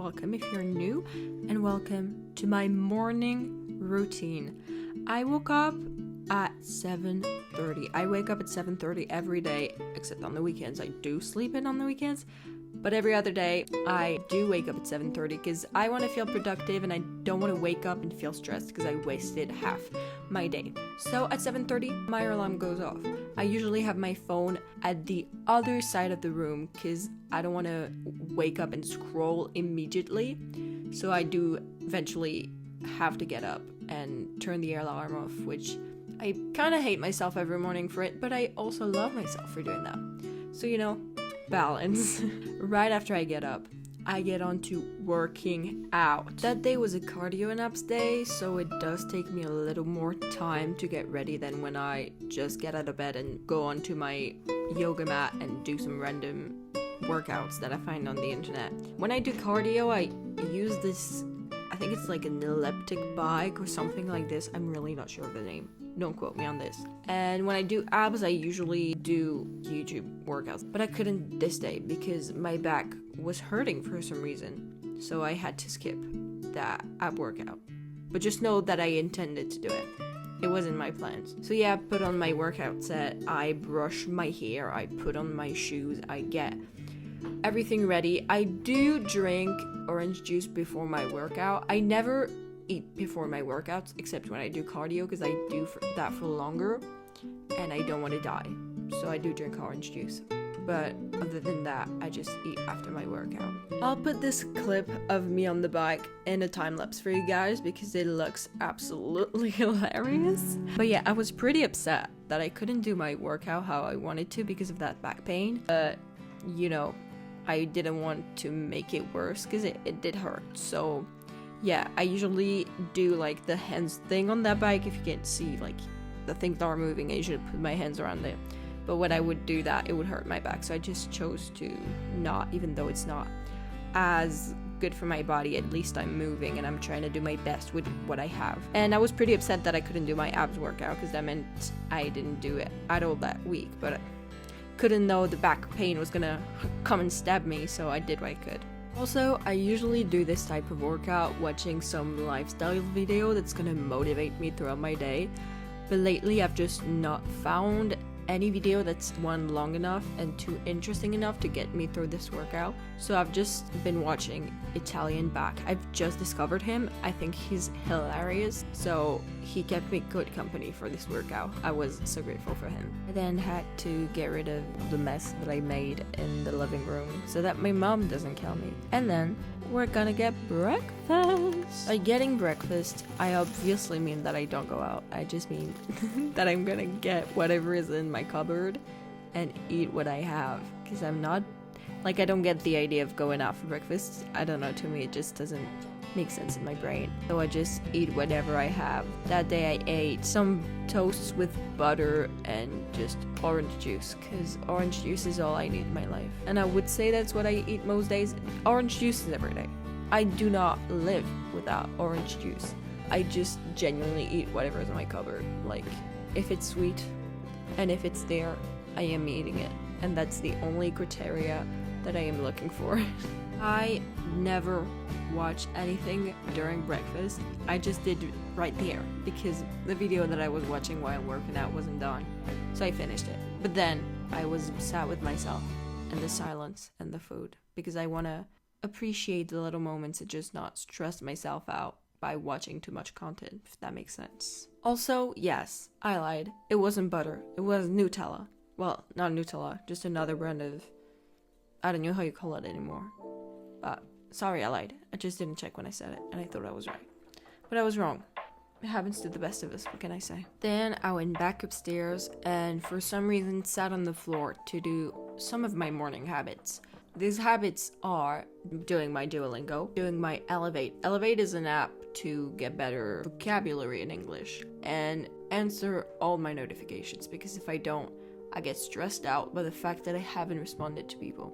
welcome if you're new, and welcome to my morning routine. I woke up at 7:30. I wake up at 7:30 every day, except on the weekends. I do sleep in on the weekends, but every other day I do wake up at 7:30 because I want to feel productive and I don't want to wake up and feel stressed because I wasted half my day. So at 7:30 my alarm goes off. I usually have my phone at the other side of the room because I don't want to wake up and scroll immediately. So I do eventually have to get up and turn the alarm off, which I kind of hate myself every morning for it, but I also love myself for doing that. So, balance. Right after I get up, I get on to working out. That day was a cardio and abs day, so it does take me a little more time to get ready than when I just get out of bed and go onto my yoga mat and do some random workouts that I find on the internet. When I do cardio, I use this, I think it's like an elliptic bike or something like this. I'm really not sure of the name. Don't quote me on this. And when I do abs, I usually do YouTube workouts. But I couldn't this day because my back was hurting for some reason. So I had to skip that ab workout. But just know that I intended to do it. It wasn't my plans. So yeah, I put on my workout set. I brush my hair. I put on my shoes. I get everything ready. I do drink orange juice before my workout. I never eat before my workouts except when I do cardio because I do that for longer and I don't want to die, so I do drink orange juice. But other than that, I just eat after my workout. I'll put this clip of me on the bike in a time lapse for you guys because it looks absolutely hilarious. But yeah, I was pretty upset that I couldn't do my workout how I wanted to because of that back pain. But I didn't want to make it worse because it did hurt. So yeah, I usually do like the hands thing on that bike. If you can't see like the things that are moving, I usually put my hands around it. But when I would do that, it would hurt my back. So I just chose to not, even though it's not as good for my body. At least I'm moving and I'm trying to do my best with what I have. And I was pretty upset that I couldn't do my abs workout because that meant I didn't do it at all that week. But I couldn't know the back pain was gonna come and stab me, so I did what I could. Also, I usually do this type of workout watching some lifestyle video that's gonna motivate me throughout my day, but lately I've just not found any video that's one long enough and too interesting enough to get me through this workout. So I've just been watching Italian Back. I've just discovered him. I think he's hilarious, so he kept me good company for this workout. I was so grateful for him. I then had to get rid of the mess that I made in the living room so that my mom doesn't kill me. And then we're gonna get breakfast. By getting breakfast, I obviously mean that I don't go out. I just mean that I'm gonna get whatever is in my cupboard and eat what I have, because I'm not, like, I don't get the idea of going out for breakfast. I don't know, to me it just doesn't make sense in my brain. So I just eat whatever I have. That day I ate some toasts with butter and just orange juice, because orange juice is all I need in my life. And I would say that's what I eat most days. Orange juice is every day. I do not live without orange juice. I just genuinely eat whatever is in my cupboard. Like, if it's sweet and if it's there, I am eating it. And that's the only criteria that I am looking for. I never watch anything during breakfast. I just did right there because the video that I was watching while working out wasn't done. So I finished it. But then I was sad with myself and the silence and the food because I want to appreciate the little moments and just not stress myself out by watching too much content, if that makes sense. Also, yes, I lied. It wasn't butter. It was Nutella. Well, not Nutella, just another brand of, I don't know how you call it anymore. But sorry, I lied. I just didn't check when I said it, and I thought I was right. But I was wrong. It happens to the best of us, what can I say? Then I went back upstairs and for some reason sat on the floor to do some of my morning habits. These habits are doing my Duolingo, doing my Elevate. Elevate is an app to get better vocabulary in English and answer all my notifications, because if I don't, I get stressed out by the fact that I haven't responded to people.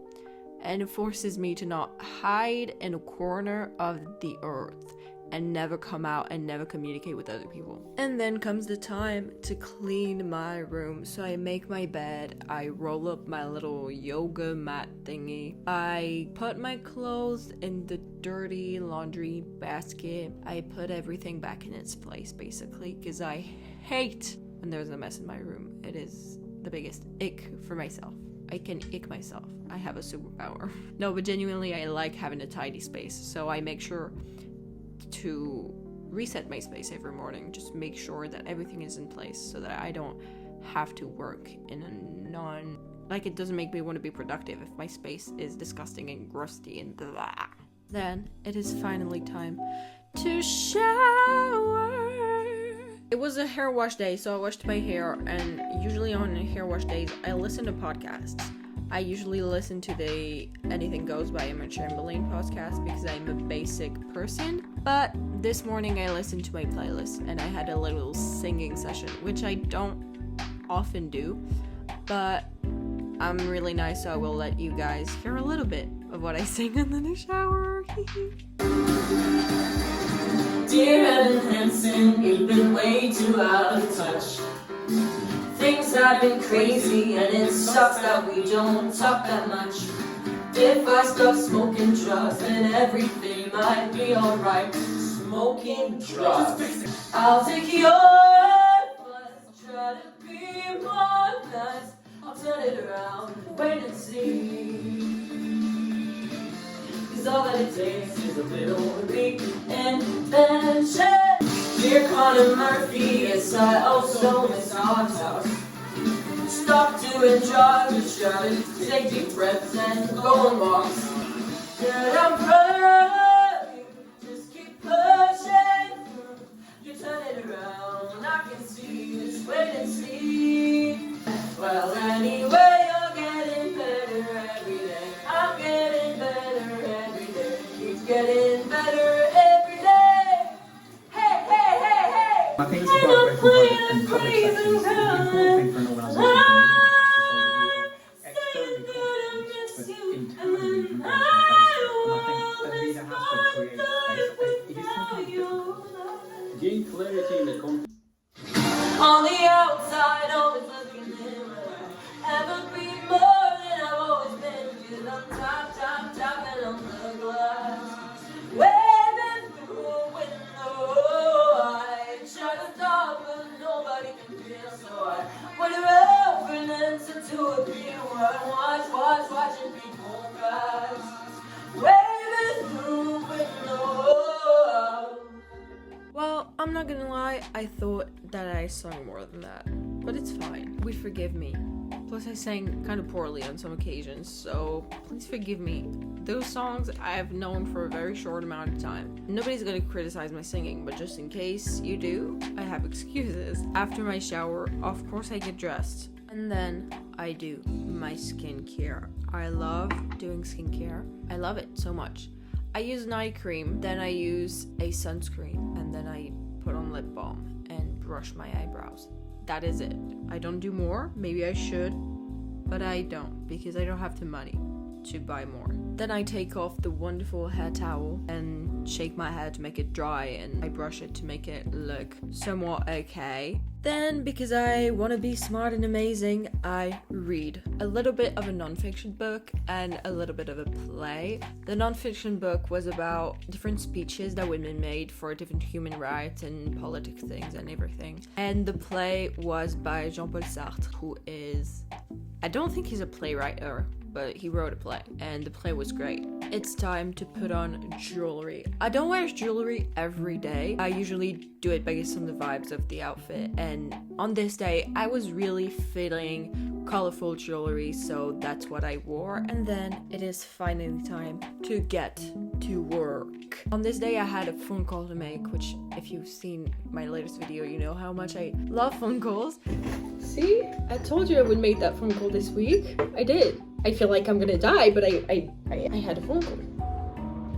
And it forces me to not hide in a corner of the earth and never come out and never communicate with other people. And then comes the time to clean my room. So I make my bed, I roll up my little yoga mat thingy, I put my clothes in the dirty laundry basket, I put everything back in its place basically, because I hate when there's a mess in my room. It is the biggest ick for myself. I can ick myself. I have a superpower. No, but genuinely I like having a tidy space, so I make sure to reset my space every morning, just make sure that everything is in place so that I don't have to work in a it doesn't make me want to be productive if my space is disgusting and crusty and blah. Then it is finally time to shower. It was a hair wash day, so I washed my hair, and usually on hair wash days I listen to podcasts. I usually listen to the Anything Goes by Emma Chamberlain podcast because I'm a basic person. But this morning I listened to my playlist and I had a little singing session, which I don't often do, but I'm really nice, so I will let you guys hear a little bit of what I sing in the shower. Dear Evan Hansen, you've been way too out of touch. Things have been crazy and it sucks that we don't talk that much. If I stop smoking drugs, then everything might be alright. Smoking drugs, I'll take your advice. Try to be more nice. I'll turn it around, wait and see. 'Cause all that it takes is a little reinvention. Dear Connor Murphy, yes, I also miss our talk. Stop doing drugs, try to take deep breaths and go on walks. And I'm proud of you, just keep pushing through. You turn it around, I can see, just wait and see. Well, anyway, you're getting better every day. I'm getting better every day. Keep getting better every day. Hey, hey, hey, hey! I think it's And I'm playing public praise section. and It's an important thing for an organisation I'm saying that I miss but you, internally and you then guys I have always space. And I think a leader has to create space. It is something difficult. Gain clarity in the context. on the outside, always looking in my way. Ever be more than I've always been, 'cause I'm top, and I'm the glass. Waving through a window, I try to stop, but nobody can feel, so I put it open into a view. I watching people pass. Waving through a window. Well, I'm not gonna lie, I thought that I sung more than that, but it's fine. We forgive me. Plus I sang kind of poorly on some occasions, so please forgive me. Those songs I've known for a very short amount of time. Nobody's gonna criticize my singing, but just in case you do, I have excuses. After my shower, of course I get dressed, and then I do my skincare. I love doing skincare. I love it so much. I use an eye cream, then I use a sunscreen, and then I put on lip balm and brush my eyebrows. That is it. I don't do more. Maybe I should, but I don't because I don't have the money to buy more. Then I take off the wonderful hair towel and shake my hair to make it dry, and I brush it to make it look somewhat okay. Then, because I want to be smart and amazing, I read a little bit of a non-fiction book and a little bit of a play. The non-fiction book was about different speeches that women made for different human rights and politics things and everything. And the play was by Jean-Paul Sartre, who is... I don't think he's a playwright, but he wrote a play, and the play was great. It's time to put on jewelry. I don't wear jewelry every day. I usually do it based on the vibes of the outfit, and on this day, I was really feeling colorful jewelry, so that's what I wore. And then it is finally time to get to work. On this day, I had a phone call to make, which if you've seen my latest video, you know how much I love phone calls. See? I told you I would make that phone call this week. I did. I feel like I'm gonna die, but I had a phone call.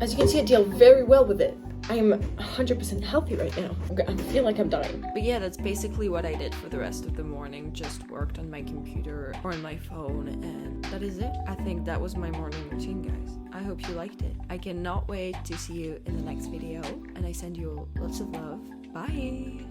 As you can see, I deal very well with it. I'm 100% healthy right now. I feel like I'm dying. But yeah, that's basically what I did for the rest of the morning. Just worked on my computer or on my phone, and that is it. I think that was my morning routine, guys. I hope you liked it. I cannot wait to see you in the next video, and I send you lots of love. Bye!